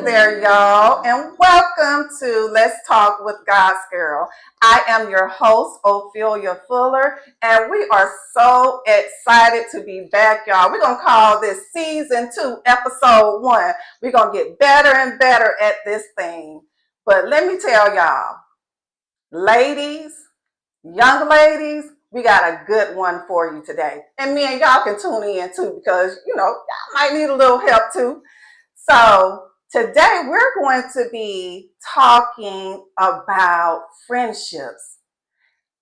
there, y'all, and welcome to Let's Talk with God's Girl. I am your host, Ophelia Fuller, and we are so excited to be back, y'all. We're going to call this Season 2, Episode 1. We're going to get better and better at this thing. But let me tell y'all, ladies, young ladies, we got a good one for you today. And me and y'all can tune in too because, y'all might need a little help too. So today we're going to be talking about friendships,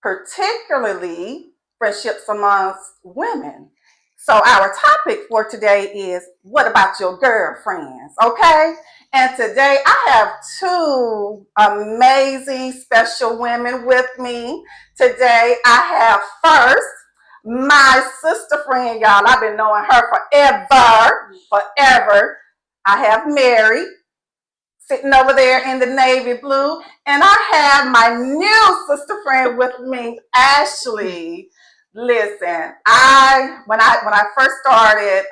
particularly friendships amongst women. So our topic for today is, what about your girlfriends, okay? And today I have two amazing special women with me. Today I have first my sister friend, y'all. I've been knowing her forever. I have Mary sitting over there in the navy blue. And I have my new sister friend with me, Ashley. Listen, when I first started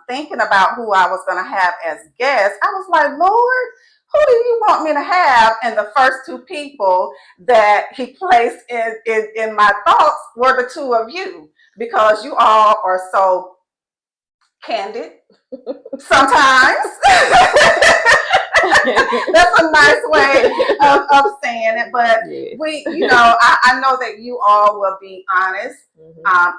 thinking about who I was going to have as guests, I was like, Lord, who do you want me to have? And the first two people that he placed in my thoughts were the two of you, because you all are so candid sometimes. That's a nice way of saying it, but I know that you all will be honest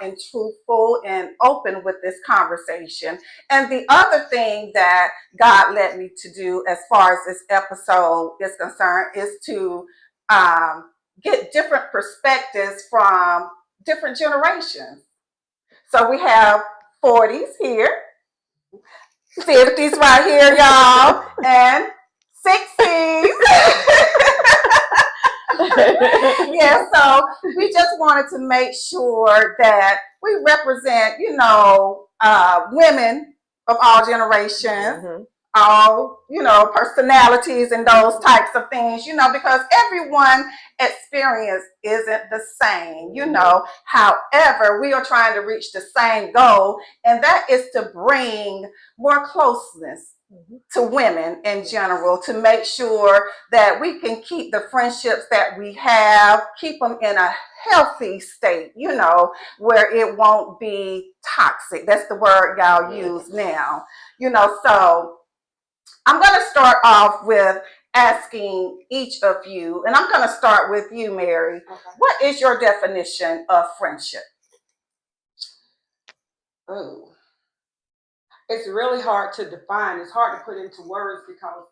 and truthful and open with this conversation. And the other thing that God led me to do as far as this episode is concerned is to get different perspectives from different generations. So we have 40s here, 50s right here, y'all, and 60s. Yeah, so we just wanted to make sure that we represent, women of all generations, all, personalities and those types of things, because everyone experience isn't the same, However, we are trying to reach the same goal, and that is to bring more closeness to women in general, to make sure that we can keep the friendships that we have, keep them in a healthy state, where it won't be toxic. That's the word y'all use now, so I'm going to start off with asking each of you, and I'm going to start with you, Mary. Okay. What is your definition of friendship? Oh, it's really hard to define. It's hard to put into words because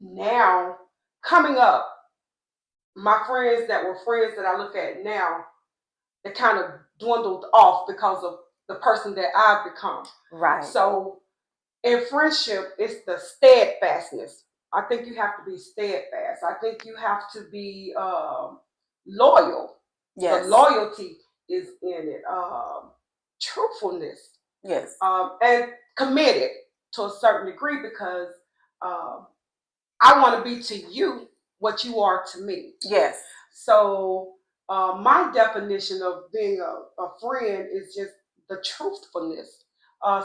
now, coming up, my friends that were friends that I look at now, they kind of dwindled off because of the person that I've become. Right. So in friendship, it's the steadfastness. I think you have to be steadfast. I think you have to be loyal. Yes. The loyalty is in it. Truthfulness. Yes. And committed to a certain degree, because I want to be to you what you are to me. Yes. So my definition of being a friend is just the truthfulness.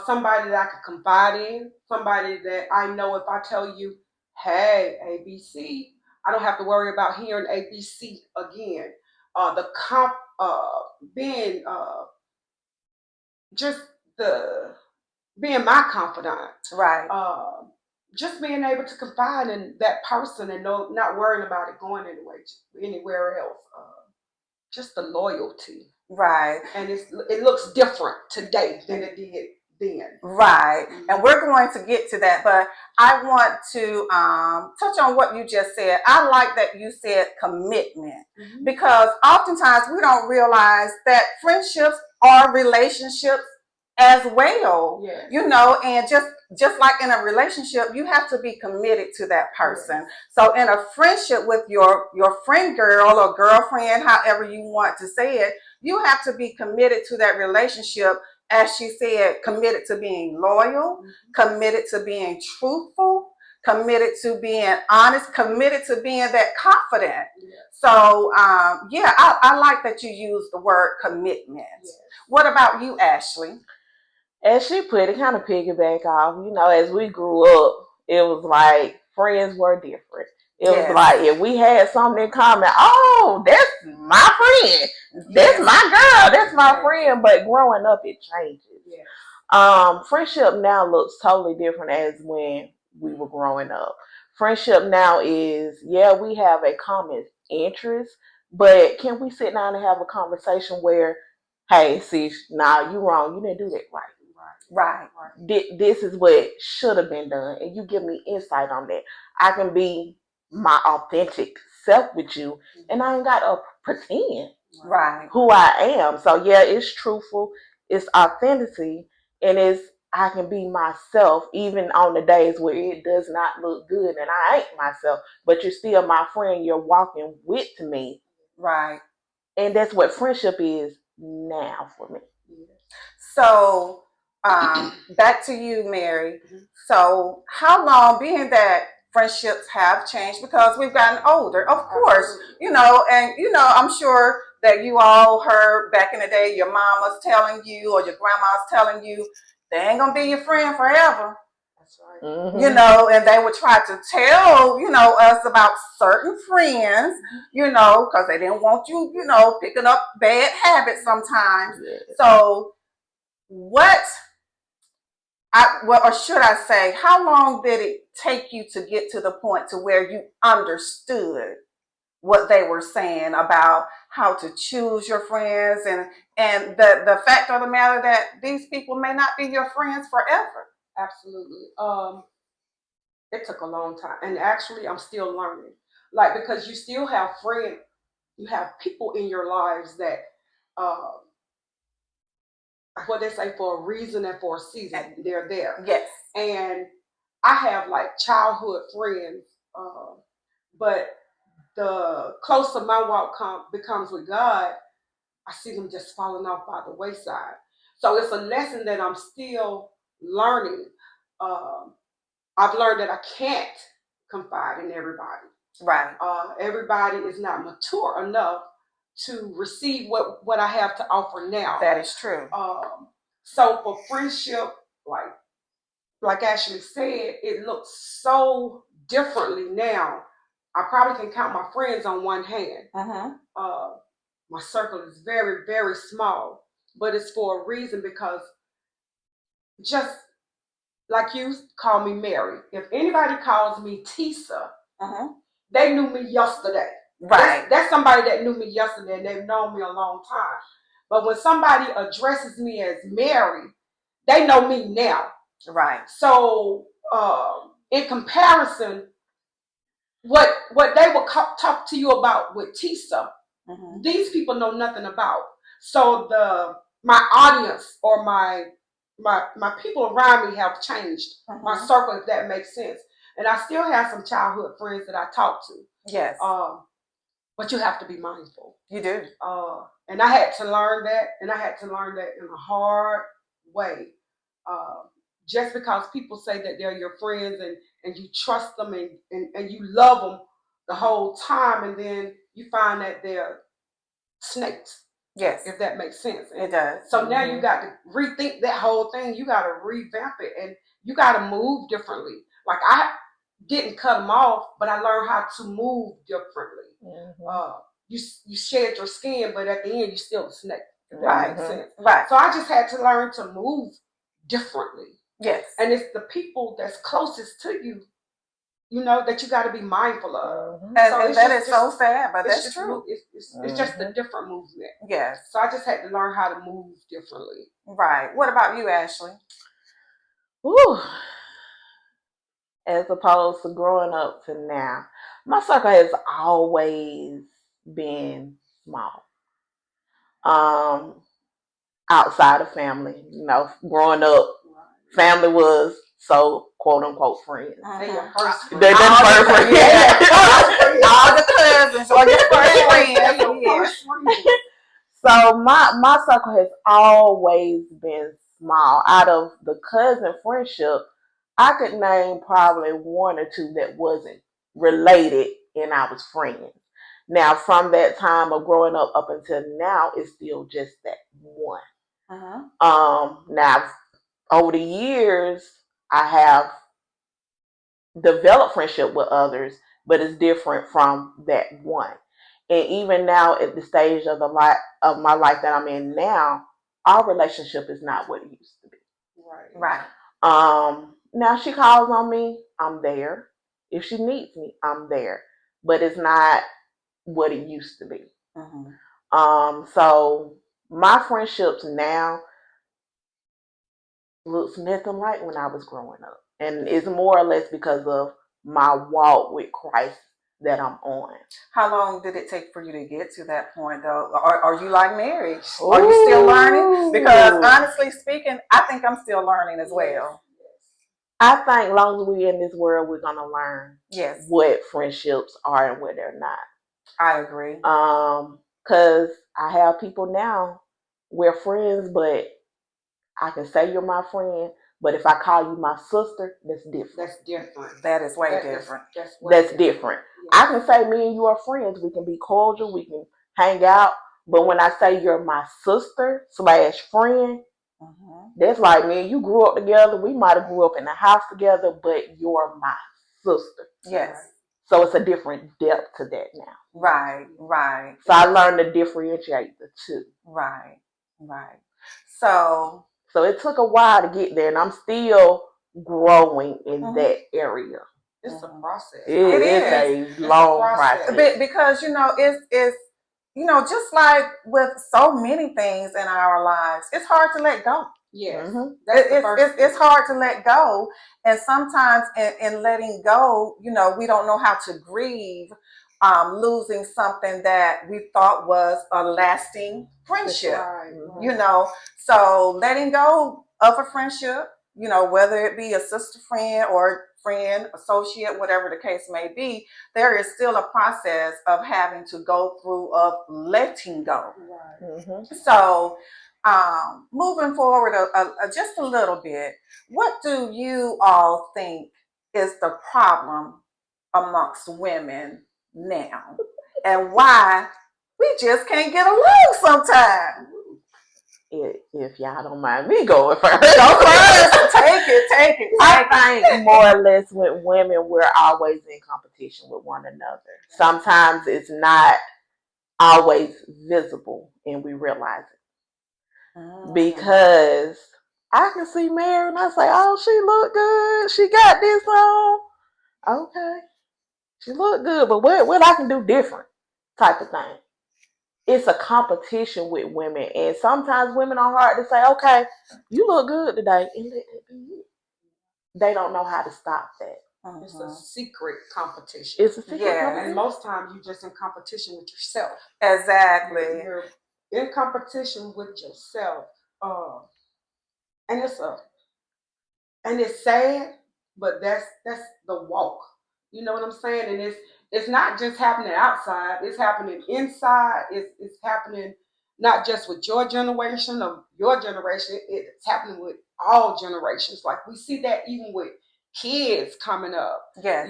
Somebody that I could confide in, somebody that I know if I tell you, hey, ABC, I don't have to worry about hearing ABC again. Being my confidant. Right. Just being able to confide in that person and not worrying about it going anywhere else. Just the loyalty. Right. And it looks different today than it did then. Right. And we're going to get to that, but I want to touch on what you just said. I like that you said commitment, because oftentimes we don't realize that friendships are relationships as well. Yes. And just like in a relationship, you have to be committed to that person. Yes. So in a friendship with your friend girl or girlfriend, however you want to say it, you have to be committed to that relationship. As she said, committed to being loyal, committed to being truthful, committed to being honest, committed to being that confident. Yes. So, I like that you use the word commitment. Yes. What about you, Ashley? As she put it, kind of piggyback off, as we grew up, it was like friends were different. It was Yes. like if we had something in common, oh, that's my friend. That's Yes. my girl. That's my friend. But growing up, it changes. Yes. Friendship now looks totally different as when we were growing up. Friendship now is, yeah, we have a common interest, but can we sit down and have a conversation where, hey, sis, nah, you wrong. You didn't do that right. Right. This is what should have been done, and you give me insight on that. I can be my authentic self with you, and I ain't got to pretend who I am. So yeah, it's truthful, it's authenticity, and I can be myself even on the days where it does not look good and I ain't myself, but you're still my friend. You're walking with me, Right. and that's what friendship is now for me. So, back to you, Mary. So, how long, being that friendships have changed because we've gotten older, of course, and I'm sure that you all heard back in the day your mom was telling you or your grandma's telling you they ain't gonna be your friend forever. That's right. Mm-hmm. And they would try to tell, us about certain friends, because they didn't want you, picking up bad habits sometimes. Yeah. So, or should I say, how long did it take you to get to the point to where you understood what they were saying about how to choose your friends and the fact of the matter that these people may not be your friends forever? Absolutely. It took a long time, and actually, I'm still learning. Like, because you still have friends, you have people in your lives that, uh, what they say, for a reason and for a season, they're there. Yes. And I have like childhood friends, but the closer my walk becomes with God, I see them just falling off by the wayside. So it's a lesson that I'm still learning. Um, I've learned that I can't confide in everybody. Right. Everybody is not mature enough to receive what I have to offer now. That is true. So for friendship, like Ashley said, it looks so differently now. I probably can count my friends on one hand. My circle is very, very small, but it's for a reason, because just like you call me Mary, if anybody calls me Tisa, they knew me yesterday. Right. That's somebody that knew me yesterday and they've known me a long time. But when somebody addresses me as Mary, they know me now. Right. So in comparison, what they will talk to you about with Tisa, these people know nothing about. So my audience or my people around me have changed. My circle, if that makes sense. And I still have some childhood friends that I talk to. Yes. But you have to be mindful. You do. And I had to learn that, and I had to learn that in a hard way. Just because people say that they're your friends and you trust them and you love them the whole time, and then you find that they're snakes. Yes. If that makes sense. It does. So now you got to rethink that whole thing. You got to revamp it, and you got to move differently. Like, I didn't cut them off, but I learned how to move differently. You shed your skin, but at the end you still a snake. If that makes sense. Right. So I just had to learn to move differently. Yes. And it's the people that's closest to you, that you got to be mindful of. And that is so sad, but that's true. It's just a different movement. Yes. So I just had to learn how to move differently. Right. What about you, Ashley? Whew. As opposed to growing up to now, my circle has always been small. Outside of family, growing up, family was so quote unquote friends. They're your first friends. They're the first friends. All the cousins or your first friends. So my circle has always been small. Out of the cousin friendship, I could name probably one or two that wasn't related and I was friends. Now, from that time of growing up until now, it's still just that one. Now, over the years, I have develop friendship with others, but it's different from that one. And even now, at the stage of my life that I'm in now, our relationship is not what it used to be. Right. Now she calls on me, I'm there. If she needs me, I'm there. But it's not what it used to be. So my friendships now looks nothing like when I was growing up. And it's more or less because of my walk with Christ that I'm on. How long did it take for you to get to that point, though? Are you like Mary? Are you still learning? Because honestly speaking, I think I'm still learning as well. I think long as we're in this world, we're gonna learn what friendships are and what they're not. I agree. Because I have people now, we're friends, but I can say you're my friend, but if I call you my sister, that's different. That's different. That is way different. That's different. Yeah. I can say me and you are friends. We can be cordial. We can hang out. But when I say you're my sister / friend, that's like, man, you grew up together. We might have grew up in the house together, but you're my sister. Yes. So it's a different depth to that now. Right. So I learned to differentiate the two. Right. So it took a while to get there, and I'm still growing in that area. It's a process. It is a long process. Because, it's just like with so many things in our lives, it's hard to let go. Yes. It's hard to let go. And sometimes in letting go, we don't know how to grieve losing something that we thought was a lasting friendship. So letting go of a friendship, whether it be a sister friend or friend, associate, whatever the case may be, there is still a process of having to go through of letting go. So moving forward just a little bit, what do you all think is the problem amongst women now, and why we just can't get along sometimes? If y'all don't mind me going first. Go first. Take it. I think more or less with women, we're always in competition with one another. Sometimes it's not always visible and we realize it. Because I can see Mary and I say, oh, she look good. She got this on. Okay. She look good, but what I can do different type of thing. It's a competition with women, and sometimes women are hard to say, okay, you look good today, and they don't know how to stop that. It's a secret competition. It's a secret competition. And most times you're just in competition with yourself. Exactly. You're in competition with yourself. And it's sad, but that's the walk. You know what I'm saying? And it's not just happening outside, it's happening inside, it's happening not just with your generation or your generation, it's happening with all generations. Like we see that even with kids coming up. Yes.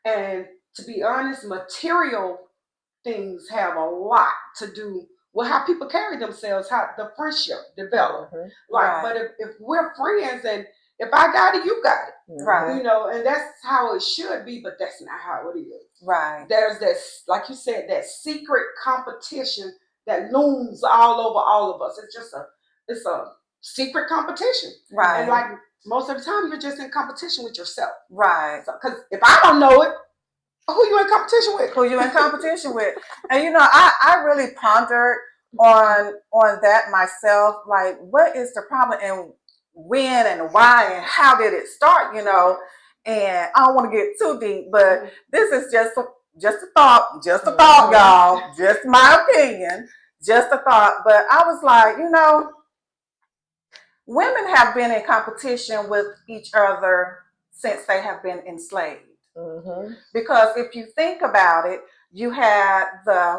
And to be honest, material things have a lot to do with how people carry themselves, how the friendship develop. But if we're friends and if I got it, you got it. And that's how it should be, but that's not how it is. There's this, like you said, that secret competition that looms all over all of us. It's a secret competition. And like most of the time, you're just in competition with yourself. Because if I don't know it, who you in competition with? And I really pondered on that myself. Like, what is the problem, and when and why and how did it start? And I don't want to get too deep, but this is just a thought, y'all. Just my opinion, just a thought. But I was like, women have been in competition with each other since they have been enslaved. Because if you think about it, you had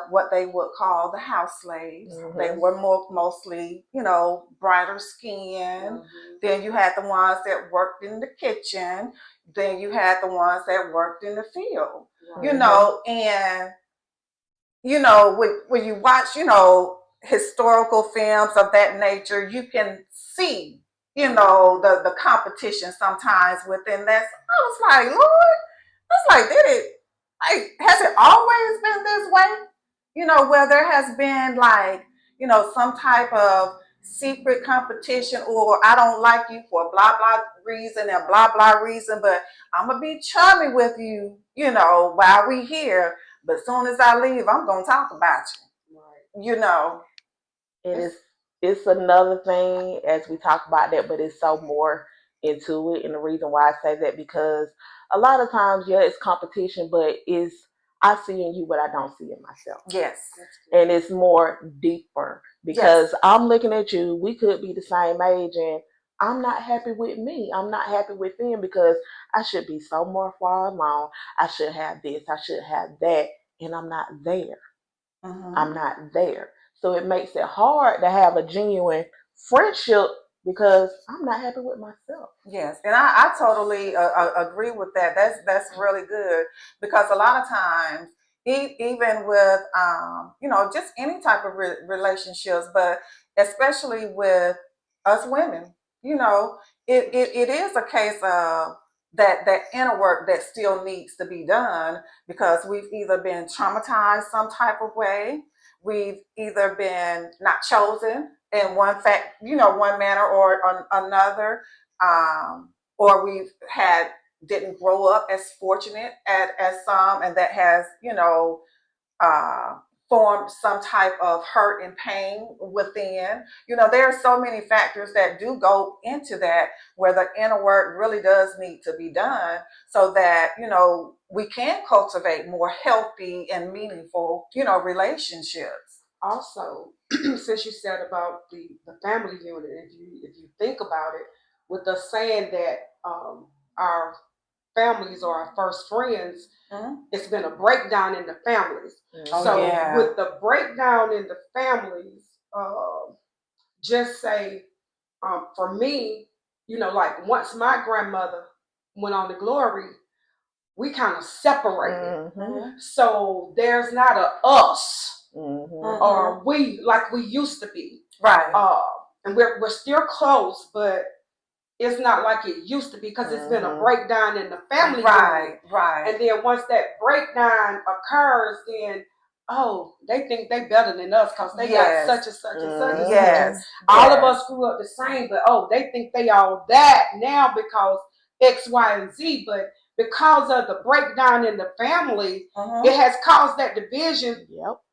what they would call the house slaves. They were mostly, brighter skin. Then you had the ones that worked in the kitchen. Then you had the ones that worked in the field. And when you watch, historical films of that nature, you can see the competition sometimes within that. I was like, Lord, I was like, has it always been this way? Where there has been like, some type of secret competition, or I don't like you for blah, blah reason and blah, blah reason, but I'm going to be chummy with you, while we here. But as soon as I leave, I'm going to talk about you, It's another thing as we talk about that, but it's so more into it. And the reason why I say that, because a lot of times, it's competition, but I see in you what I don't see in myself. Yes. And it's more deeper because I'm looking at you. We could be the same age, and I'm not happy with me. I'm not happy with them because I should be so more far along. I should have this. I should have that. And I'm not there. I'm not there. So it makes it hard to have a genuine friendship because I'm not happy with myself. Yes, and I totally agree with that. That's really good, because a lot of times, even with just any type of relationships, but especially with us women, it is a case of that inner work that still needs to be done, because we've either been traumatized some type of way, we've either been not chosen in one manner or another, or we've didn't grow up as fortunate as some, and that has formed some type of hurt and pain within. There are so many factors that do go into that, where the inner work really does need to be done, so that we can cultivate more healthy and meaningful relationships. Also, since you said about the family unit, if you think about it, with us saying that our families are our first friends, it's been a breakdown in the families. With the breakdown in the families, just say, for me, like once my grandmother went on to glory, we kind of separated. So there's not a us or we like we used to be. Right. And we're still close, but it's not like it used to be, because it's been a breakdown in the family. Right. And then once that breakdown occurs, then they think they better than us because they got such and such and such and such. All of us grew up the same, but they think they all that now because X, Y, and Z. But because of the breakdown in the family, it has caused that division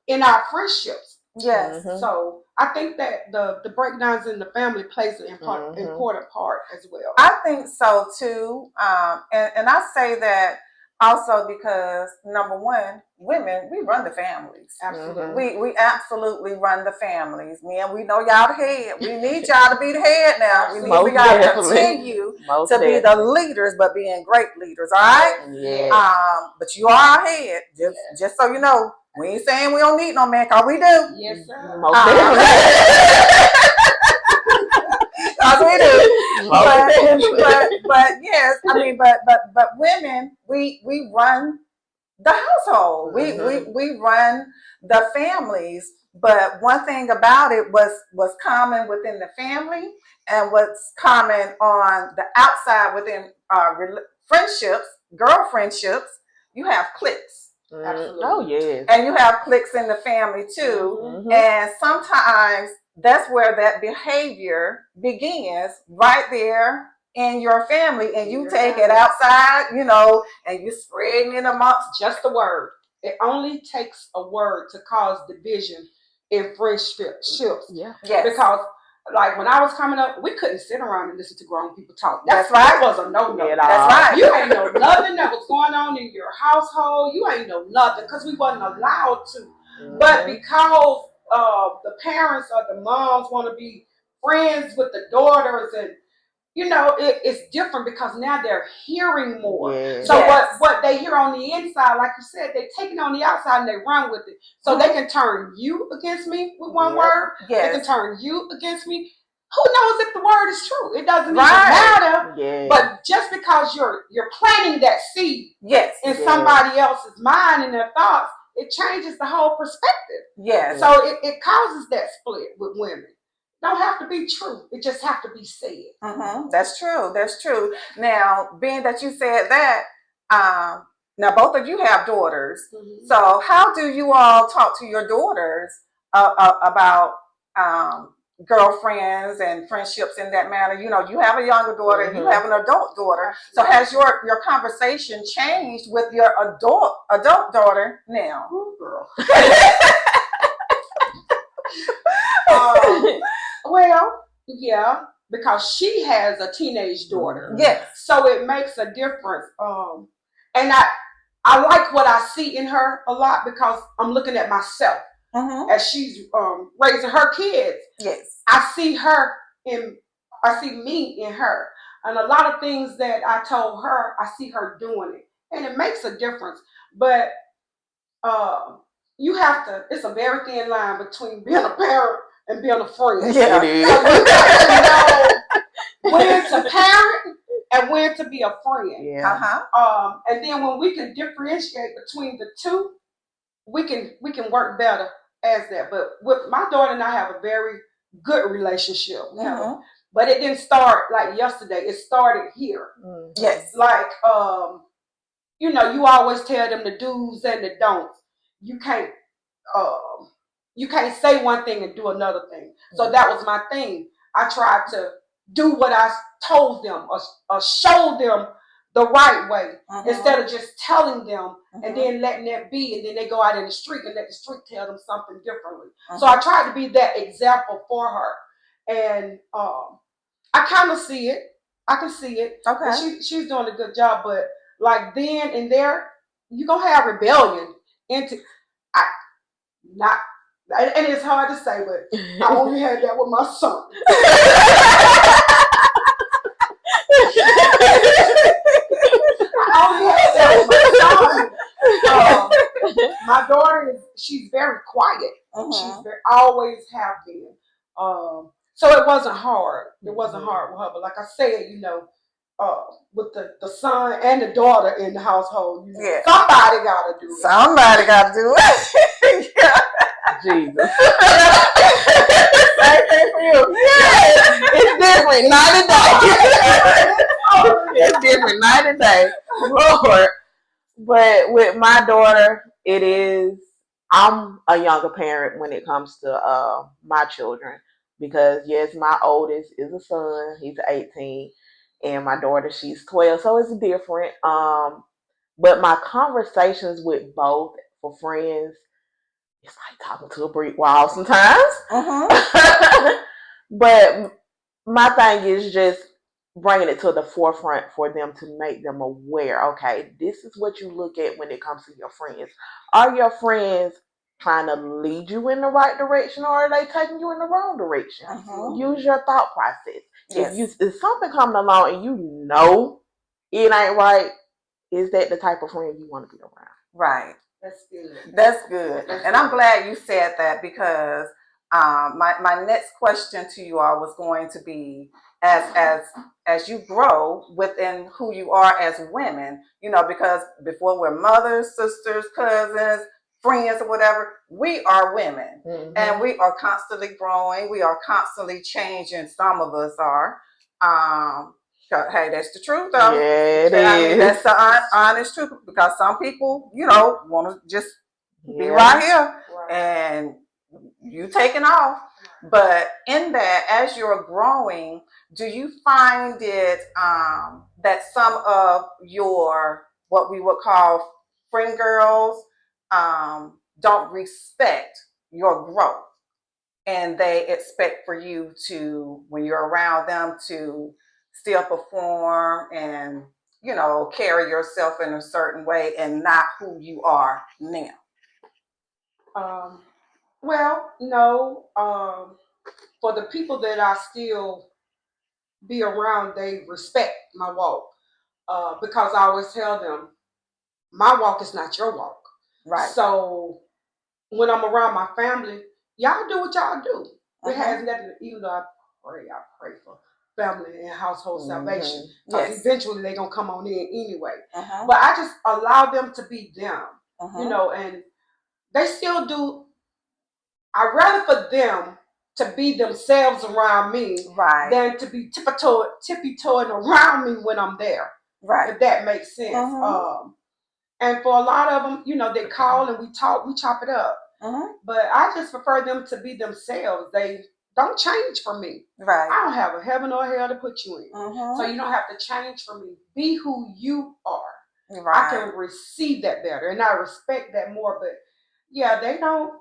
in our friendships. Yes. So I think that the breakdowns in the family plays an important part as well. I think so too. And I say that also because, number one, women, we run the families. Absolutely. We absolutely run the families. Men, we know y'all the head. We need y'all to be the head now. We need y'all to continue to be the leaders, but being great leaders. All right? Yeah. But you are our head. Just so you know. We ain't saying we don't need no man, cause we do. Yes, sir. Most definitely. Cause we do. But yes, I mean, but women, we run the household. We run the families. But one thing about it was common within the family, and what's common on the outside within friendships, girl friendships. You have cliques. Absolutely. Oh, yes. And you have cliques in the family too. And sometimes that's where that behavior begins, right there in your family. And you take it outside, and you're spreading it amongst. Just a word. It only takes a word to cause division in friendships. Yes. Because like when I was coming up, we couldn't sit around and listen to grown people talk. That's right. That was a no-no. That's right. You ain't know nothing that was going on in your household. You ain't know nothing because we wasn't allowed to. But because the parents or the moms want to be friends with the daughters, and it's different because now they're hearing more. So what they hear on the inside, like you said, they take it on the outside and they run with it. So they can turn you against me with one word. They can turn you against me. Who knows if the word is true? It doesn't even matter. But just because you're planting that seed in somebody else's mind and their thoughts, it changes the whole perspective. Yes. So it causes that split with women. don't have to be true. It just have to be said. That's true. That's true. Now, being that you said that, now both of you have daughters. So how do you all talk to your daughters about girlfriends and friendships in that manner? You know, you have a younger daughter and you have an adult daughter. So has your conversation changed with your adult daughter now? Ooh, girl. Well, yeah, because she has a teenage daughter. Yes. So it makes a difference. And I like what I see in her a lot because I'm looking at myself as she's raising her kids. Yes. I see me in her. And a lot of things that I told her, I see her doing it. And it makes a difference. But you have to, it's a very thin line between being a parent and being a friend. Yeah, it is. So you have to know when to parent and when to be a friend. Yeah. And then when we can differentiate between the two, we can work better as that. But with my daughter and I have a very good relationship. But it didn't start like yesterday. It started here. Yes. Like you know, you always tell them the do's and the don'ts. You can't say one thing and do another thing. So that was my thing. I tried to do what I told them or show them the right way instead of just telling them and then letting that be, and then they go out in the street and let the street tell them something differently. So I tried to be that example for her, and I kind of see it. I can see it. Okay. She's doing a good job, but like then and there, you're gonna have rebellion into and it's hard to say, but I only had that with my son. I only had that with my son. My daughter she's very quiet. Always have been. So it wasn't hard. It wasn't hard with her. But like I said, you know, with the son and the daughter in the household, you know, somebody got to do it. Somebody got to do it. Jesus. Same thing for you. Yes. It's different night and day. It's different night and day. Lord. But with my daughter, I'm a younger parent when it comes to my children. Because yes, my oldest is a son. He's 18. And my daughter, she's 12. So it's different. But my conversations with both for friends, it's like talking to a brick wall sometimes. But my thing is just bringing it to the forefront for them to make them aware. Okay, this is what you look at when it comes to your friends. Are your friends trying to lead you in the right direction, or are they taking you in the wrong direction? Use your thought process. Yes. If something coming along and you know it ain't right, is that the type of friend you want to be around? Right. That's good. That's good. And I'm glad you said that, because my next question to you all was going to be, as you grow within who you are as women, you know, because before we're mothers, sisters, cousins, friends, or whatever, we are women, and we are constantly growing. We are constantly changing. Some of us are. Hey, that's the truth, though. Yeah, it is. I mean, that's the honest truth, because some people, you know, want to just be right here, and you taking off. But in that, as you're growing, do you find it that some of your, what we would call friend girls, don't respect your growth, and they expect for you to, when you're around them, to still perform and, you know, carry yourself in a certain way and not who you are now? Well, no. For the people that I still be around, they respect my walk. Because I always tell them, my walk is not your walk. Right. So when I'm around my family, y'all do what y'all do. It has nothing, even though I pray for family and household salvation. Because eventually they're going to come on in anyway. But I just allow them to be them, you know, and they still do. I'd rather for them to be themselves around me than to be tippy-toeing around me when I'm there. Right. If that makes sense. And for a lot of them, you know, they call and we talk, we chop it up. But I just prefer them to be themselves. They don't change for me. Right. I don't have a heaven or hell to put you in. So you don't have to change for me. Be who you are. Right. I can receive that better. And I respect that more. But yeah, they don't.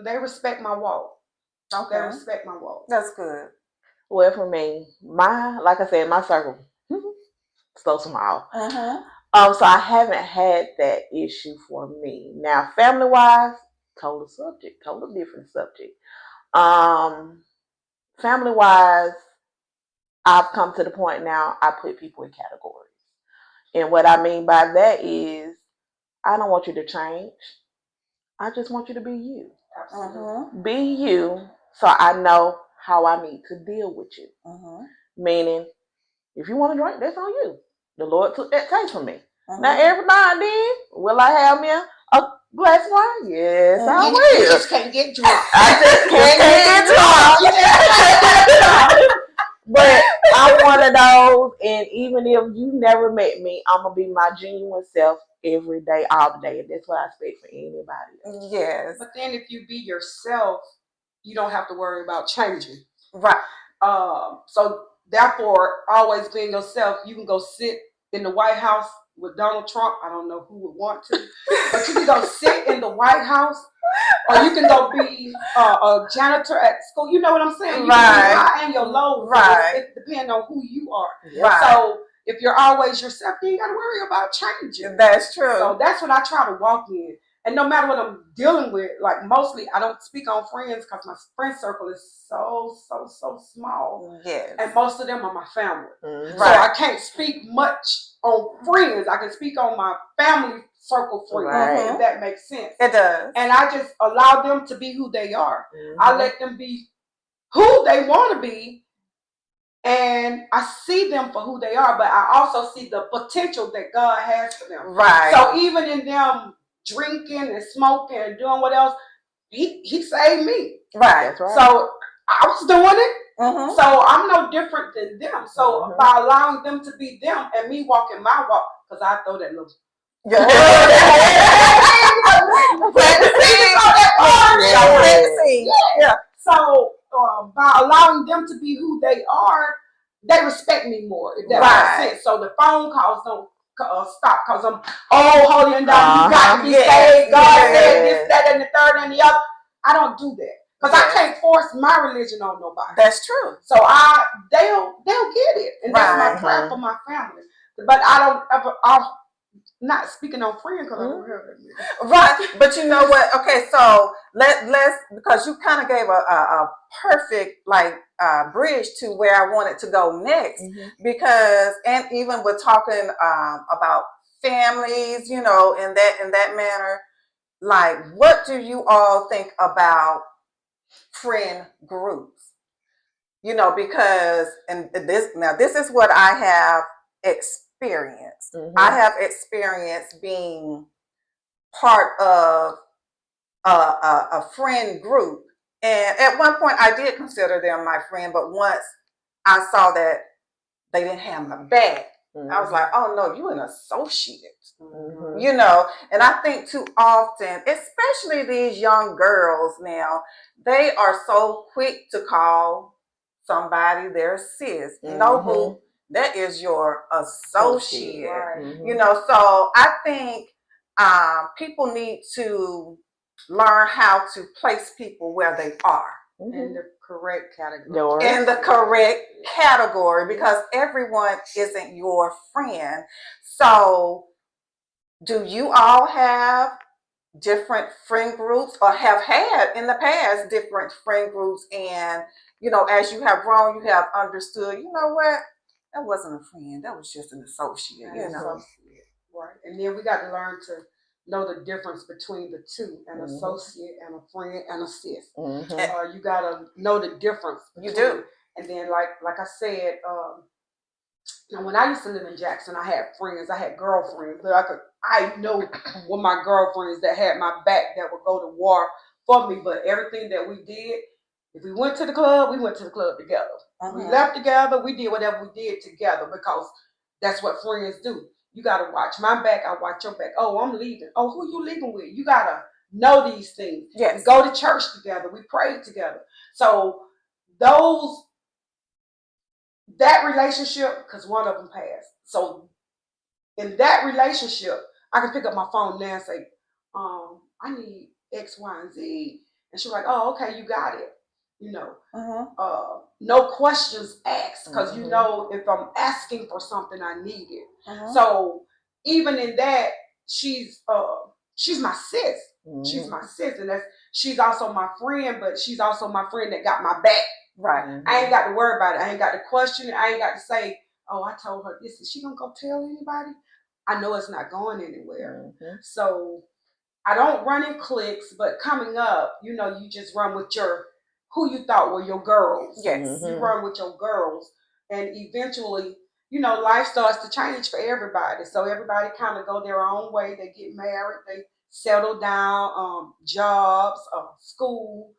They respect my walk. Okay. They respect my walk. That's good. Well, for me, like I said, my circle so small. So I haven't had that issue for me. Now, family wise, total different subject. Family wise, I've come to the point now I put people in categories. And what I mean by that is I don't want you to change. I just want you to be you. Absolutely. Be you so I know how I need to deal with you. Meaning, if you want to drink, that's on you. The Lord took that taste from me. Now, every now and then, will I have me a glass of wine? Yes, I will. You just can't get drunk. I just can't get drunk. But I'm one of those, and even if you never met me, I'm going to be my genuine self every day, all the day. And that's what I expect for anybody. Yes. But then if you be yourself, you don't have to worry about changing. Right. So therefore, always being yourself, you can go sit in the White House with Donald Trump. I don't know who would want to, but you can go sit in the White House, or you can go be a janitor at school. You know what I'm saying? You can be high and your low. Right. It depends on who you are. Right. So if you're always yourself, you ain't got to worry about changing. That's true. So that's what I try to walk in. And no matter what I'm dealing with, like mostly I don't speak on friends because my friend circle is so small. Yes. And most of them are my family. So I can't speak much on friends. I can speak on my family circle friends, if that makes sense. It does. And I just allow them to be who they are. I let them be who they want to be. And I see them for who they are, but I also see the potential that God has for them. Right. So even in them drinking and smoking and doing what else, he saved me. Right. That's right. So I was doing it. So I'm no different than them. So by allowing them to be them and me walking my walk, because I throw that little So by allowing them to be who they are, they respect me more, if that makes sense. So the phone calls don't stop because I'm holy and down. You got to be saved. God said this, that, and the third, and the other. I don't do that because I can't force my religion on nobody. That's true. So they'll get it, and that's my prayer for my family. But I don't ever. I'm not speaking on friends because I don't hear it. Right, but you know what? Okay, so let's because you kind of gave a perfect bridge to where I wanted to go next, because and even with talking about families, you know, in that manner, like what do you all think about friend groups? You know, because this is what I have experienced. I have experienced being part of a friend group, and at one point I did consider them my friend, but once I saw that they didn't have my back, I was like, oh no, you an associate. You know, and I think too often, especially these young girls now, they are so quick to call somebody their sis. No, boo, that is your associate. You know, so I think people need to learn how to place people where they are. In the correct category. In the correct category, because everyone isn't your friend. So do you all have different friend groups, or have had in the past different friend groups, and you know, as you have grown, you have understood, you know what, that wasn't a friend, that was just an associate, you know. Right. And then we got to learn to know the difference between the two, an associate and a friend and a sis. You got to know the difference. You do. And then like I said, now when I used to live in Jackson, I had friends, I had girlfriends, but I know with my girlfriends that had my back that would go to war for me, but everything that we did, If we went to the club, we went to the club together. We left together. We did whatever we did together because that's what friends do. You got to watch my back. I watch your back. Oh, I'm leaving. Oh, who you leaving with? You got to know these things. Yes. We go to church together. We prayed together. So that relationship, because one of them passed. So in that relationship, I can pick up my phone now and say, I need X, Y, and Z. And she's like, oh, okay, you got it. You know, no questions asked, because you know, if I'm asking for something, I need it. So even in that, she's my sis. She's my sis, and she's also my friend, but she's also my friend that got my back. Right. I ain't got to worry about it. I ain't got to question it. I ain't got to say, oh, I told her this. Is she gonna go tell anybody? I know it's not going anywhere. So I don't run in cliques, but coming up, you know, you just run with who you thought were your girls. Yes. You run with your girls, and eventually, you know, life starts to change for everybody. So everybody kind of go their own way. They get married, they settle down, jobs, school.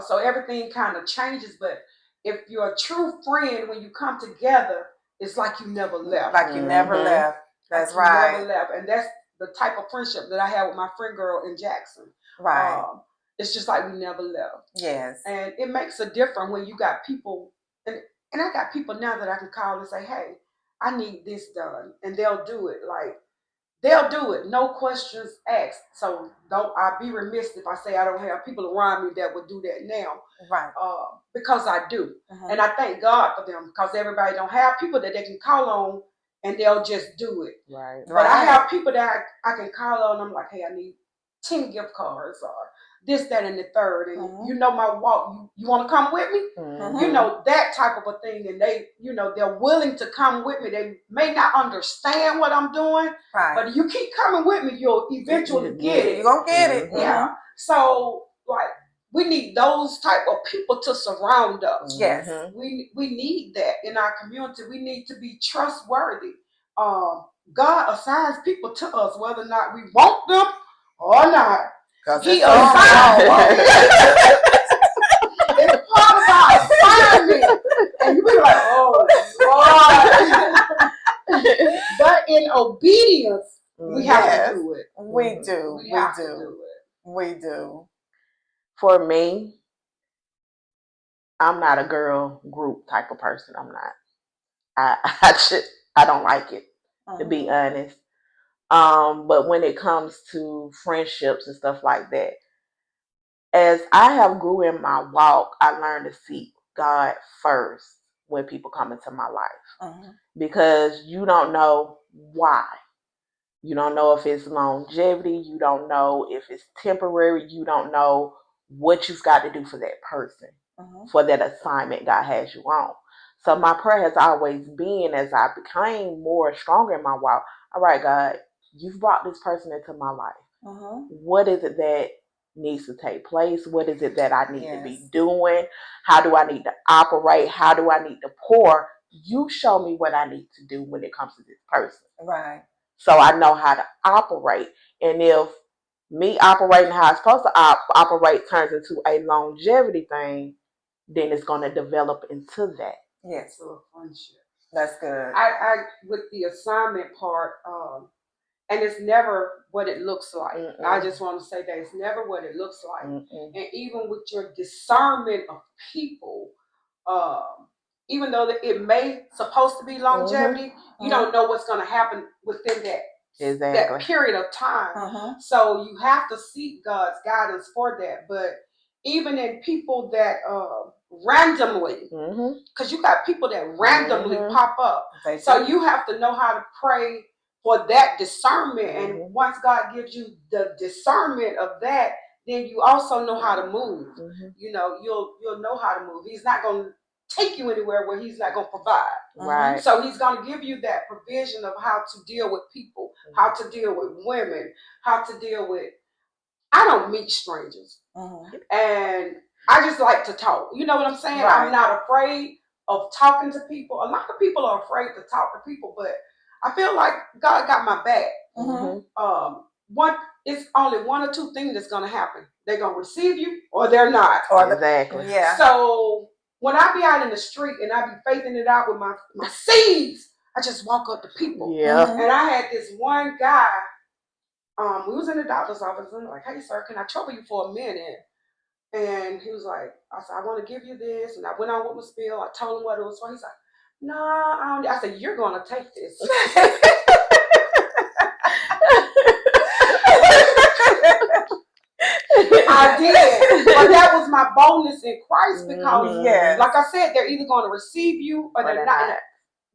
So everything kind of changes. But if you're a true friend, when you come together, it's like you never left. Like you never left. That's like right. You never left. And that's the type of friendship that I have with my friend girl in Jackson. Right. It's just like we never left. Yes. And it makes a difference when you got people, and I got people now that I can call and say, hey, I need this done. And they'll do it. Like, they'll do it. No questions asked. So I'd be remiss if I say I don't have people around me that would do that now. Right. Because I do. And I thank God for them, because everybody don't have people that they can call on and they'll just do it. Right. But I have people that I can call on. I'm like, hey, I need 10 gift cards or this, that, and the third. And you know my walk. You want to come with me? You know, that type of a thing. And they, you know, they're willing to come with me. They may not understand what I'm doing, but if you keep coming with me, you'll eventually get it. You're going to get it. Yeah. So, like, we need those type of people to surround us. Yes. We need that in our community. We need to be trustworthy. God assigns people to us, whether or not we want them or not. He assigns them. It's part of our assignment. And you be like, oh, Lord. But in obedience, we have to do it. We do. We have to do it. We do. For me, I'm not a girl group type of person. I'm not. I don't like it, to be honest. But when it comes to friendships and stuff like that, as I have grew in my walk, I learned to seek God first when people come into my life. Because you don't know why. You don't know if it's longevity. You don't know if it's temporary. You don't know what you've got to do for that person, for that assignment God has you on. So my prayer has always been, as I became more stronger in my walk, all right, God, you've brought this person into my life. What is it that needs to take place? What is it that I need to be doing? How do I need to operate? How do I need to pour? You show me what I need to do when it comes to this person. Right. So I know how to operate. And if me operating how I'm supposed to operate turns into a longevity thing, then it's going to develop into that. Yes. So a friendship. That's good. I with the assignment part, and it's never what it looks like. I just want to say that it's never what it looks like. And even with your discernment of people, even though it may supposed to be longevity, you don't know what's going to happen within that period of time. So you have to seek God's guidance for that. But even in people that randomly, because you got people that randomly pop up. So you have to know how to pray for that discernment. And once God gives you the discernment of that, then you also know how to move. You know, you'll know how to move. He's not going to take you anywhere where he's not going to provide. Right. So he's going to give you that provision of how to deal with people, how to deal with women, how to deal with, I don't meet strangers. And I just like to talk. You know what I'm saying? Right. I'm not afraid of talking to people. A lot of people are afraid to talk to people, but I feel like God got my back. it's only one or two things that's going to happen. They're going to receive you or they're not. Exactly. Yeah. So when I be out in the street and I be faithing it out with my seeds, I just walk up to people. Yeah. And I had this one guy, we was in the doctor's office and I'm like, hey sir, can I trouble you for a minute? And he was like, I said, I want to give you this. And I went on with my spiel. I told him what it was for. He's like, no, I don't. I said, you're going to take this. I did. But that was my boldness in Christ because, like I said, they're either going to receive you or they're not.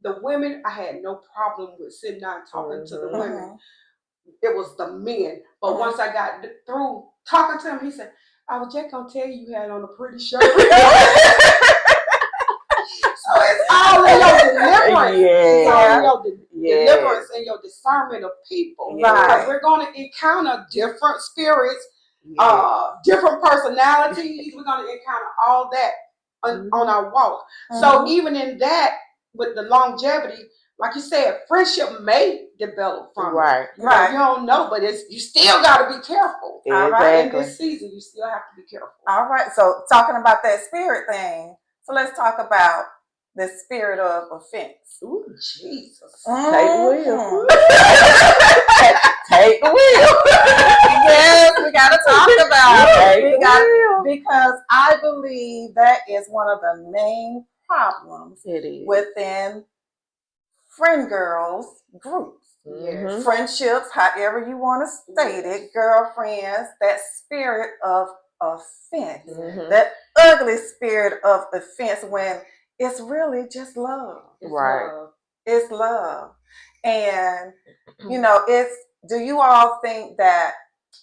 The women, I had no problem with sitting down and talking to the women. It was the men. But once I got through talking to him, he said, I was just going to tell you had on a pretty shirt. So it's all in your deliverance. It's all in your deliverance and your discernment of people. Because we're going to encounter different spirits, different personalities. We're going to encounter all that on our walk. So even in that, with the longevity, like you said, friendship may develop from it. You don't know, but you still got to be careful. All right, in this season, you still have to be careful. All right, so talking about that spirit thing, so let's talk about the spirit of offense. Ooh, Jesus. Take the wheel. Take the wheel. Yes, we got to talk about it. Because I believe that is one of the main problems within friend girls groups. Friendships, however you want to state it, girlfriends, that spirit of offense, that ugly spirit of offense when it's really just love. It's love. And, you know, do you all think that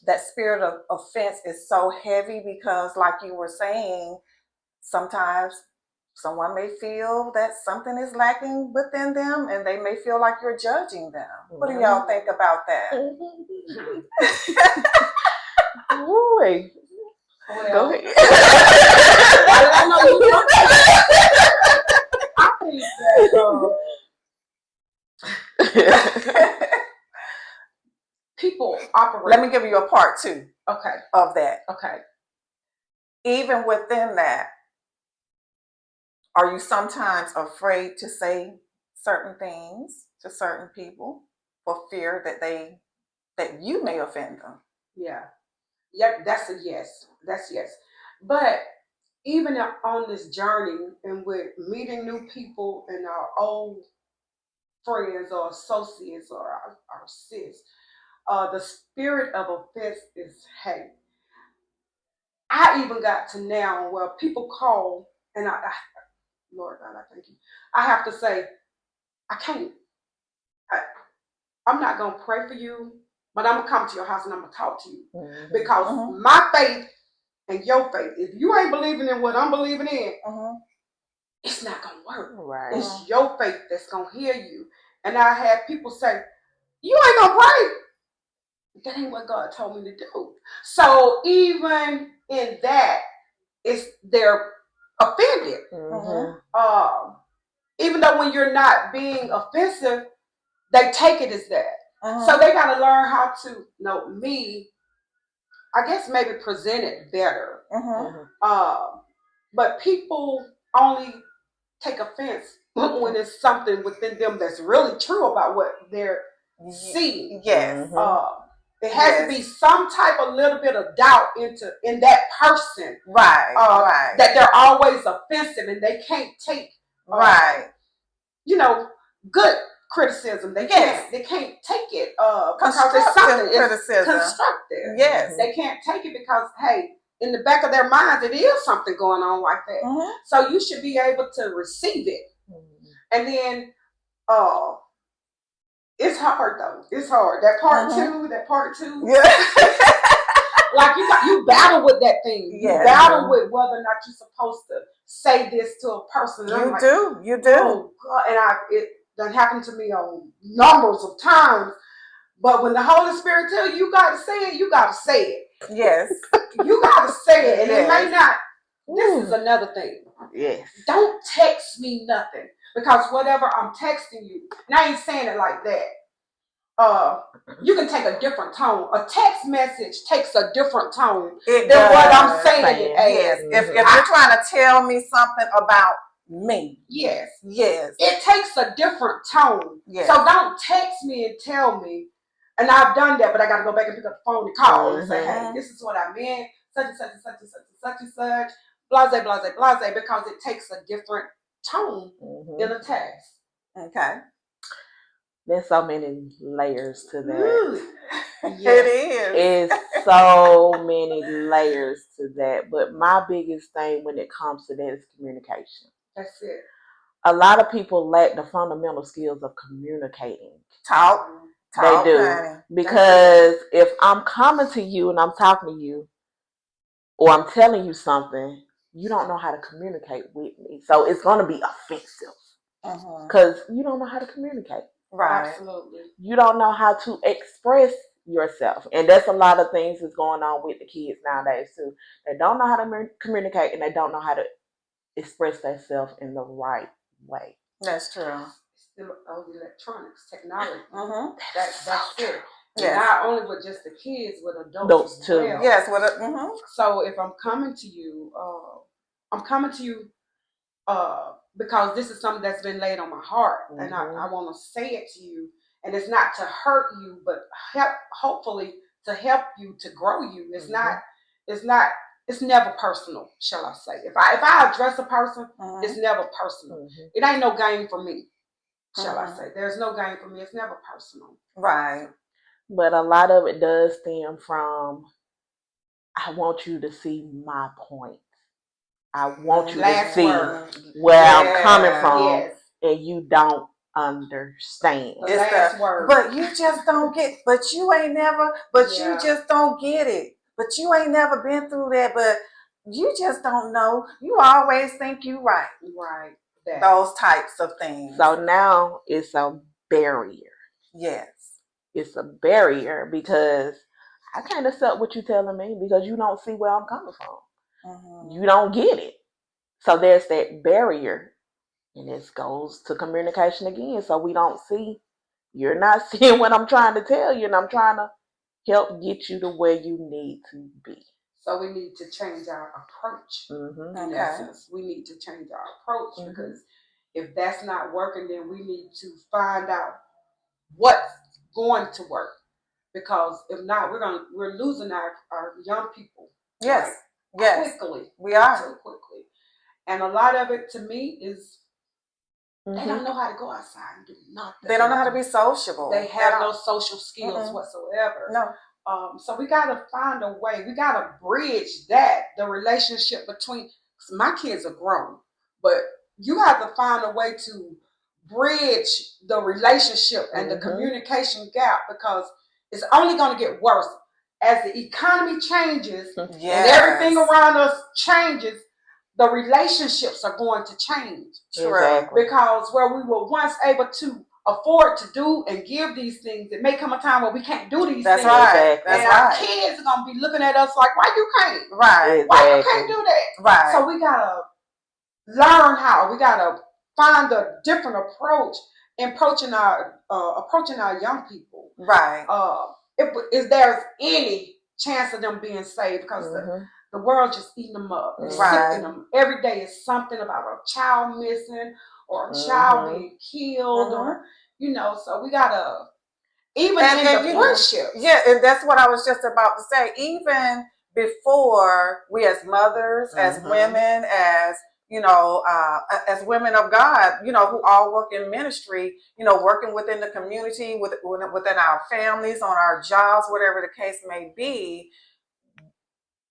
that spirit of offense is so heavy because, like you were saying, sometimes someone may feel that something is lacking within them and they may feel like you're judging them. What do y'all think about that? Boy. Go ahead. I know you want that. I think that people operate. Let me give you a part two of that. Okay. Even within that, are you sometimes afraid to say certain things to certain people for fear that you may offend them? Yeah, that's a yes. That's yes. But even on this journey and with meeting new people and our old friends or associates or our sis, the spirit of offense is hate. I even got to now where people call and Lord God, I thank you. I have to say, I can't. I'm not going to pray for you, but I'm going to come to your house and I'm going to talk to you. Because my faith and your faith, if you ain't believing in what I'm believing in, it's not going to work. It's your faith that's going to heal you. And I had people say, you ain't going to pray. That ain't what God told me to do. So even in that, they're offended. Even though when you're not being offensive, they take it as that. So they got to learn how to I guess maybe present it better. But people only take offense when it's something within them that's really true about what they're seeing. It has to be some type of little bit of doubt in that person. That they're always offensive and they can't take good criticism. They can't take it because it's something constructive. They can't take it because, hey, in the back of their minds it is something going on like that. So you should be able to receive it. And then it's hard though. It's hard. That part two. Like you battle with that thing. You battle with whether or not you're supposed to say this to a person. You do. Oh God. And it done happened to me on numbers of times. But when the Holy Spirit tells you gotta say it, you gotta say it. Yes. You gotta say it. And it may not. This is another thing. Yes. Don't text me nothing. Because whatever I'm texting you, and I ain't saying it like that. you can take a different tone. A text message takes a different tone than what I'm saying it as. Yes. If you're trying to tell me something about me, yes, it takes a different tone. Yes. So don't text me and tell me, and I've done that, but I got to go back and pick up the phone and call and say, hey, this is what I meant, such and such and such and such and such and such, blase, blase, blase, because it takes a different tone in a text. Okay. There's so many layers to that. Yes. It is. It's so many layers to that. But my biggest thing when it comes to that is communication. That's it. A lot of people lack the fundamental skills of communicating. Talk. They do. Honey. Because if I'm coming to you and I'm talking to you, or I'm telling you something, you don't know how to communicate with me. So it's going to be offensive. Because you don't know how to communicate. Right. Absolutely. You don't know how to express yourself. And that's a lot of things that's going on with the kids nowadays too. They don't know how to communicate and they don't know how to express themselves in the right way. That's true. Electronics, technology. That's it. Yes. Not only with just the kids, with adults as well. Yes. So if I'm coming to you, because this is something that's been laid on my heart, and I want to say it to you, and it's not to hurt you, but hopefully to help you, to grow you. It's never personal, shall I say. If I address a person, it's never personal. It ain't no game for me, shall I say. There's no game for me. It's never personal. Right. But a lot of it does stem from, I want you to see my point. I want you to see where I'm coming from, and you don't understand. But you just don't get, but you ain't never, you just don't get it. But you ain't never been through that, but you just don't know. You always think you right. Right. Those types of things. So now it's a barrier. Yes. It's a barrier because I can't accept what you're telling me because you don't see where I'm coming from. You don't get it. So there's that barrier, and this goes to communication again. So we don't see, you're not seeing what I'm trying to tell you, and I'm trying to help get you to where you need to be. So we need to change our approach. In essence, we need to change our approach because if that's not working, then we need to find out what's going to work. Because if not, we're losing our young people. Yes. Yes. Quickly. We are. So quickly. And a lot of it to me is they don't know how to go outside and do nothing. They don't know how to be sociable. They have no social skills whatsoever. No. So we got to find a way. We got to bridge the relationship between, my kids are grown, but you have to find a way to bridge the relationship and the communication gap because it's only going to get worse. As the economy changes and everything around us changes, the relationships are going to change. Exactly. Because where we were once able to afford to do and give these things, it may come a time where we can't do these things. Right. And our kids are going to be looking at us like, why you can't? Right. Why you can't do that? Right. So we got to learn how. We got to find a different approach in approaching our young people. Right. If there's any chance of them being saved, because the world just eating them up. It's sicking them. Every day is something about a child missing or a child being killed or, so we got to, even in the friendships. Yeah, and that's what I was just about to say. Even before we as mothers, as women, as women of God, who all work in ministry, working within the community, within our families, on our jobs, whatever the case may be,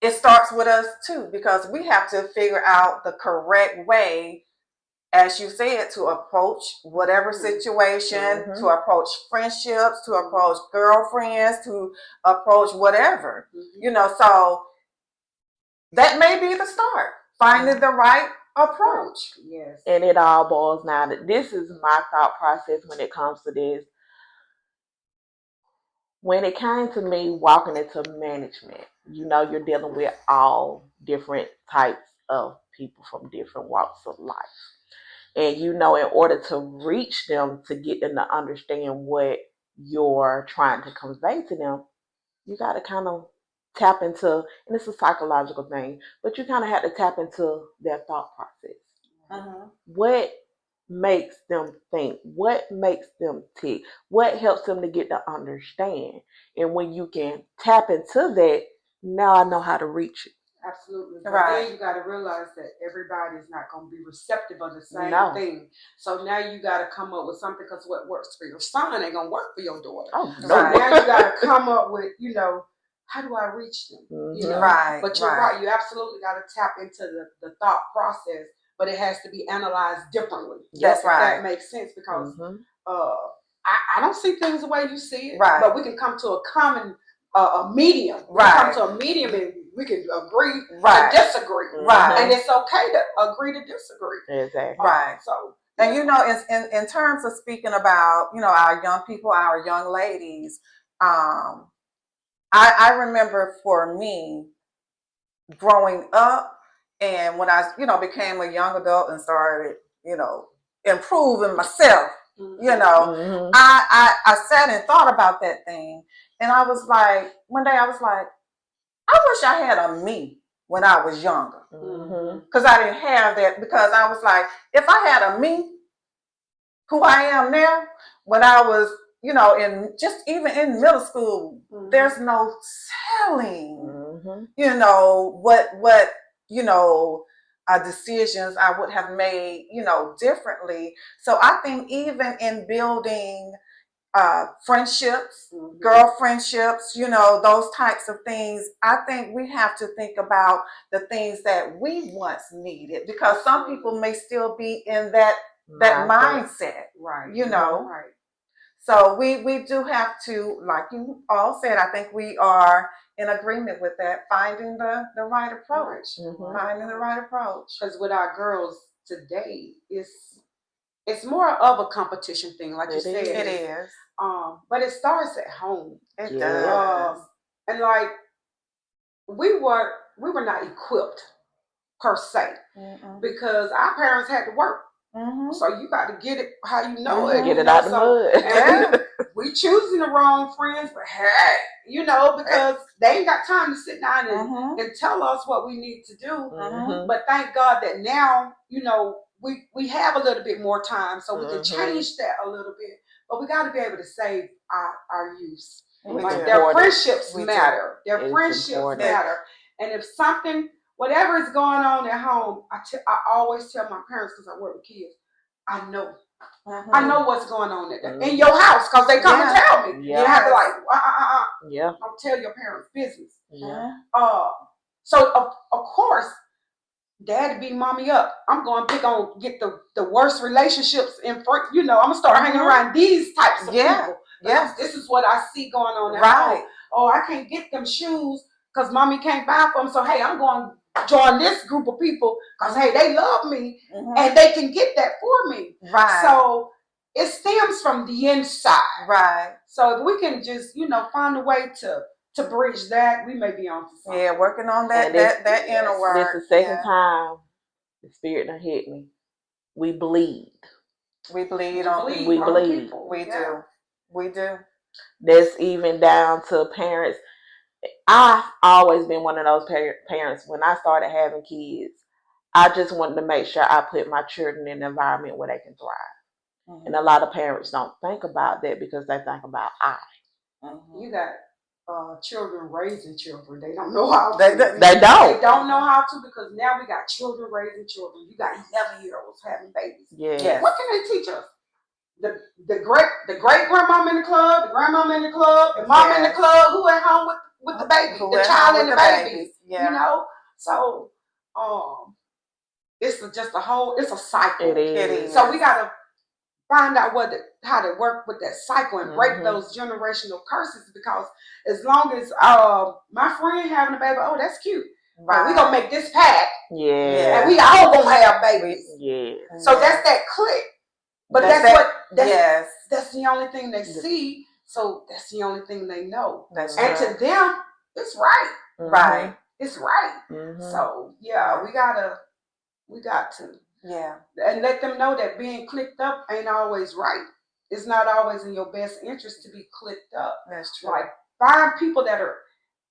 it starts with us too, because we have to figure out the correct way, as you said, to approach whatever situation, to approach friendships, to approach girlfriends, to approach whatever, so that may be the start, finding the right approach. Yes. And it all boils down to, this is my thought process when it comes to this. When it came to me walking into management, you're dealing with all different types of people from different walks of life. And in order to reach them, to get them to understand what you're trying to convey to them, you got to kind of tap into, and it's a psychological thing, but you kind of have to tap into their thought process. Mm-hmm. What makes them think? What makes them tick? What helps them to get to understand? And when you can tap into that, now I know how to reach it. Absolutely. But Right. then you got to realize that everybody is not going to be receptive of the same No. thing. So now you got to come up with something, because what works for your son ain't going to work for your daughter. Oh, So Right. now you got to come up with, how do I reach them? You know? Right. But you're right. You absolutely got to tap into the thought process, but it has to be analyzed differently. That's right. That makes sense, because I don't see things the way you see it. Right. But we can come to a common a medium. We Right. can come to a medium and we can agree Right. to disagree. Right. And it's okay to agree to disagree. Exactly. Right. So, and in terms of speaking about, our young people, our young ladies, I remember for me growing up, and when I, became a young adult and started, improving myself, I sat and thought about that thing. And I was like, one day I was like, I wish I had a me when I was younger. Because I didn't have that, because I was like, if I had a me, who I am now, when I was, even in middle school, there's no telling, what decisions I would have made, differently. So I think even in building friendships, girl friendships, those types of things, I think we have to think about the things that we once needed, because some people may still be in that mindset, right. Right. So we do have to, like you all said, I think we are in agreement with that, finding the right approach. Finding the right approach. Because with our girls today, it's more of a competition thing, like you said. It is. But it starts at home. It does. And like we were not equipped per se, because our parents had to work. So you got to get it how you know it. Get it out the mud. We choosing the wrong friends, but hey, because they ain't got time to sit down and tell us what we need to do. But thank God that now, we have a little bit more time, so we can change that a little bit. But we got to be able to save our youth. Like their friendships matter. Their friendships matter. And if something, whatever is going on at home, I always tell my parents, because I work with kids, I know what's going on in your house, because they come and tell me. You have to don't tell your parents' business. So of course, Daddy beat mommy up. I'm going to get the worst relationships in front. I'm gonna start hanging around these types of people. Yes, this is what I see going on at home. Oh, I can't get them shoes because mommy can't buy them. So hey, I'm going to join this group of people because hey, they love me and they can get that for me. Right. So it stems from the inside. Right. So if we can just find a way to bridge that, we may be on to something. Yeah, working on that inner work. This is the second time the spirit done hit me. We bleed. We bleed on people. We bleed. We do. We do. That's even down to parents. I've always been one of those parents. When I started having kids, I just wanted to make sure I put my children in an environment where they can thrive. And a lot of parents don't think about that because they think about I. You got children raising children. They don't know how to. They don't. They don't know how to, because now we got children raising children. You got 11-year-olds having babies. Yes. What can they teach us? The great grandmama in the club, the grandmama in the club, the mama in the club, who at home with the baby, the child and the baby. Yeah. So it's just it's a cycle. It is. So we gotta find out how to work with that cycle and break those generational curses, because as long as my friend having a baby, oh, that's cute. Right. We're gonna make this pact. Yeah. And we all gonna have babies. Yeah. So that's that click. But that's the only thing they see. So that's the only thing they know. That's and to them, it's right. Right. It's right. So yeah, we got to. Yeah. And let them know that being clicked up ain't always right. it's not always in your best interest to be clicked up. That's true. Like, find people that are,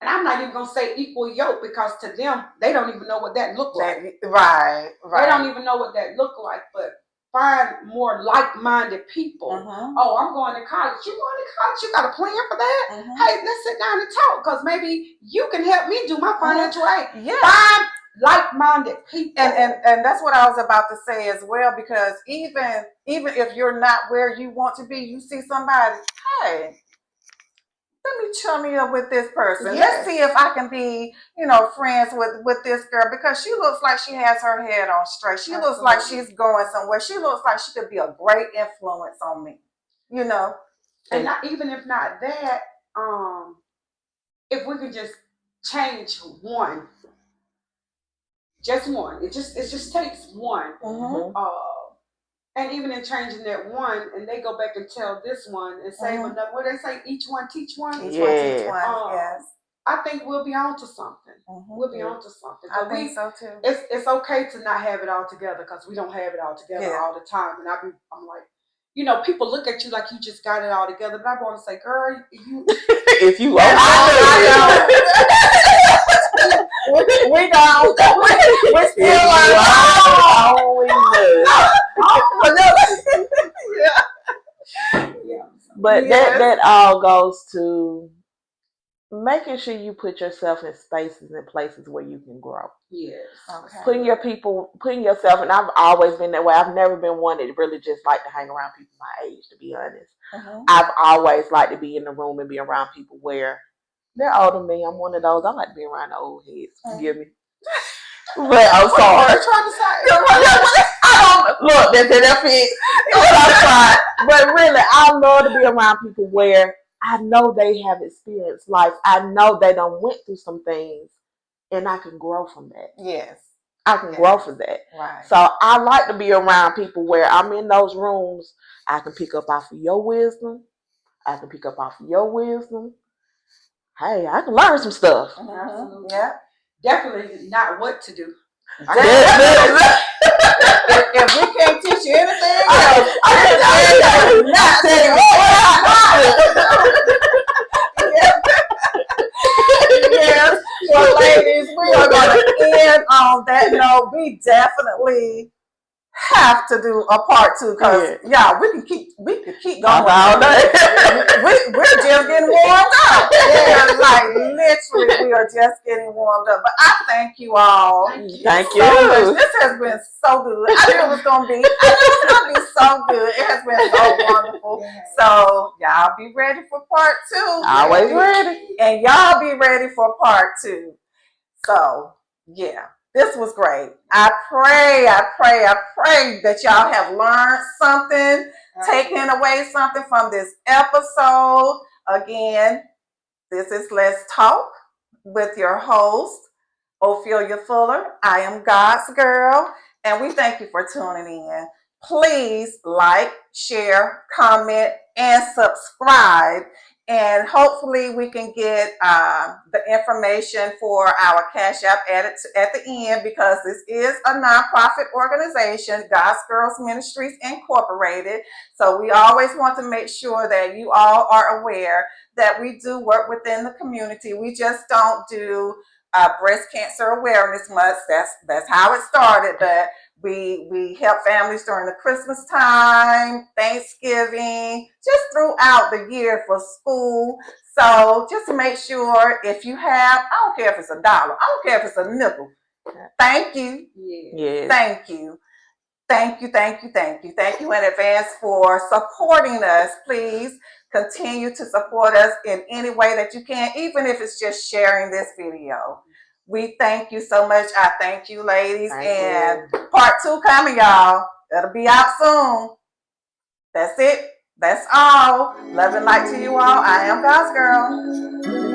and I'm not even going to say equal yoke, because to them, they don't even know what that look like. Right. They don't even know what that look like, but find more like-minded people. Oh, I'm going to college. You going to college? You got a plan for that? Hey, let's sit down and talk, because maybe you can help me do my financial aid. Yeah. Find like-minded people. And that's what I was about to say as well, because even if you're not where you want to be, you see somebody, hey, let me chum me up with this person. Yes. Let's see if I can be, friends with this girl, because she looks like she has her head on straight. She looks like she's going somewhere. She looks like she could be a great influence on me, And not, even if not that, if we could just change one, just one. It just takes one. And even in changing that one, and they go back and tell this one and save another. What they say, each one teach one. Each one teach one. Yes. I think we'll be on to something. We'll be on to something. I think so too. It's okay to not have it all together, because we don't have it all together all the time. And I'm like, people look at you like you just got it all together, but I want to say, girl, you if you we don't. We still But that all goes to making sure you put yourself in spaces and places where you can grow. Yes. Okay. Putting yourself, and I've always been that way. I've never been one that really just like to hang around people my age, to be honest. I've always liked to be in the room and be around people where they're older than me. I'm one of those. I like to be around the old heads. Forgive me. But I'm sorry. What are you trying to say? I don't look. That's it. But really, I love to be around people where I know they have experienced life. I know they done went through some things, and I can grow from that. Yes. I can grow from that. Right. So I like to be around people where I'm in those rooms. I can pick up off of your wisdom. I can pick up off of your wisdom. Hey, I can learn some stuff. Absolutely. Yeah. Definitely not what to do. If we can't teach you anything, not tell you Yes. Well, ladies, we are going to end on that note. We definitely have to do a part 2, because we could keep going all day. We're just getting warmed up. Like literally, we are just getting warmed up. But I thank you all. Thank you. So much. This has been so good. I knew it was gonna be so good. It has been so wonderful. So y'all be ready for part 2. Always ready. And y'all be ready for part 2. So yeah. This was great. I pray that y'all have learned something, taken away something from this episode. Again, this is Let's Talk with your host, Ophelia Fuller. I am God's Girl, and we thank you for tuning in. Please like, share, comment, and subscribe. And hopefully we can get the information for our Cash App added at the end, because this is a nonprofit organization, God's Girls Ministries Incorporated. So we always want to make sure that you all are aware that we do work within the community. We just don't do breast cancer awareness month. That's how it started. But we help families during the Christmas time, Thanksgiving, just throughout the year for school. So just make sure, if you have, I don't care if it's $1, I don't care if it's a nickel. Thank you. Yes. Thank you. Thank you in advance for supporting us. Please continue to support us in any way that you can, even if it's just sharing this video. We thank you so much. I thank you, ladies. And part 2 coming, y'all. It'll be out soon. That's it. That's all. Love and light to you all. I am God's Girl.